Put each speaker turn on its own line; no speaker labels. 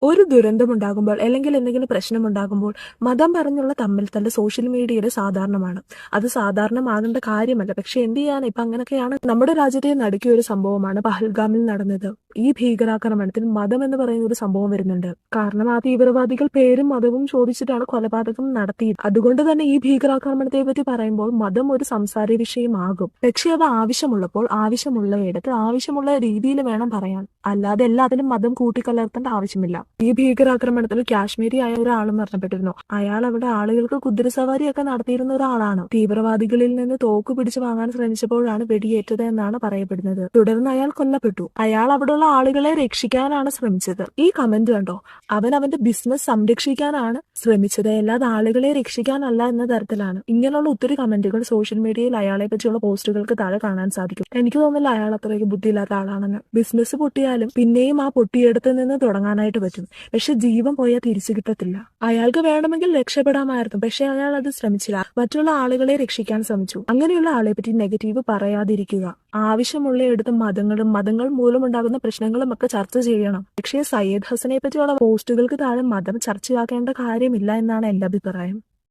ഒരു ദുരന്തമുണ്ടാകുമ്പോൾ അല്ലെങ്കിൽ എന്തെങ്കിലും പ്രശ്നമുണ്ടാകുമ്പോൾ മതം പറഞ്ഞുള്ള തമ്മിൽ തല്ല് സോഷ്യൽ മീഡിയയിൽ സാധാരണമാണ്. അത് സാധാരണമാകേണ്ട കാര്യമല്ല. പക്ഷെ എന്ത് ചെയ്യാൻ, ഇപ്പൊ അങ്ങനെയൊക്കെയാണ്. നമ്മുടെ രാജ്യത്തെ നടുക്കിയ ഒരു സംഭവമാണ് പഹൽഗാമിൽ നടന്നത്. ഈ ഭീകരാക്രമണത്തിൽ മതം എന്ന് പറയുന്ന ഒരു സംഭവം വരുന്നുണ്ട്. കാരണം ആ തീവ്രവാദികൾ പേരും മതവും ചോദിച്ചിട്ടാണ് കൊലപാതകം നടത്തിയത്. അതുകൊണ്ട് തന്നെ ഈ ഭീകരാക്രമണത്തെ പറ്റി പറയുമ്പോൾ മതം ഒരു സംസാര വിഷയമാകും. പക്ഷെ അത് ആവശ്യമുള്ളപ്പോൾ ആവശ്യമുള്ളയിടത്ത് ആവശ്യമുള്ള രീതിയിൽ വേണം പറയാൻ. അല്ലാതെ എല്ലാത്തിലും മതം കൂട്ടിക്കലർത്തേണ്ട ആവശ്യമില്ല. ഈ ഭീകരാക്രമണത്തിൽ കാശ്മീരി ആയ ഒരാളും മരണപ്പെട്ടിരുന്നു. അയാൾ അവിടെ ആളുകൾക്ക് കുതിരസവാരിയൊക്കെ നടത്തിയിരുന്ന ഒരാളാണ്. തീവ്രവാദികളിൽ നിന്ന് തോക്ക് പിടിച്ചു വാങ്ങാൻ ശ്രമിച്ചപ്പോഴാണ് വെടിയേറ്റത് എന്നാണ് പറയപ്പെടുന്നത്. തുടർന്ന് അയാൾ കൊല്ലപ്പെട്ടു. അയാൾ അവിടെയുള്ള ആളുകളെ രക്ഷിക്കാനാണ് ശ്രമിച്ചത്. ഈ കമന്റ് കണ്ടോ, അവൻ അവന്റെ ബിസിനസ് സംരക്ഷിക്കാനാണ് ശ്രമിച്ചത്, അല്ലാതെ ആളുകളെ രക്ഷിക്കാനല്ല എന്ന തരത്തിലാണ്. ഇങ്ങനെയുള്ള ഒത്തിരി കമന്റുകൾ സോഷ്യൽ മീഡിയയിൽ അയാളെ പറ്റിയുള്ള പോസ്റ്റുകൾക്ക് താഴെ കാണാൻ സാധിക്കും. എനിക്ക് തോന്നുന്നില്ല അയാൾ അത്രയ്ക്ക് ബുദ്ധിയില്ലാത്ത ആളാണെന്ന്. ബിസിനസ് പൊട്ടിയാലും പിന്നെയും ആ പൊട്ടിയെടുത്ത് നിന്ന് തുടങ്ങാനായിട്ട് പറ്റും. പക്ഷെ ജീവൻ പോയാൽ തിരിച്ചു കിട്ടത്തില്ല. അയാൾക്ക് വേണമെങ്കിൽ രക്ഷപ്പെടാമായിരുന്നു, പക്ഷെ അയാൾ അത് ശ്രമിച്ചില്ല. മറ്റുള്ള ആളുകളെ രക്ഷിക്കാൻ ശ്രമിച്ചു. അങ്ങനെയുള്ള ആളെ പറ്റി നെഗറ്റീവ് പറയാതിരിക്കുക. ആവശ്യമുള്ളയിടത്ത് മതങ്ങൾ മൂലമുണ്ടാകുന്ന പ്രശ്നങ്ങളും ഒക്കെ ചർച്ച ചെയ്യണം. പക്ഷേ സയ്യിദ് ഹസനെ പറ്റിയുള്ള പോസ്റ്റുകൾക്ക് താഴെ മതം ചർച്ചയാക്കേണ്ട കാര്യമില്ല എന്നാണ് എന്റെ അഭിപ്രായം.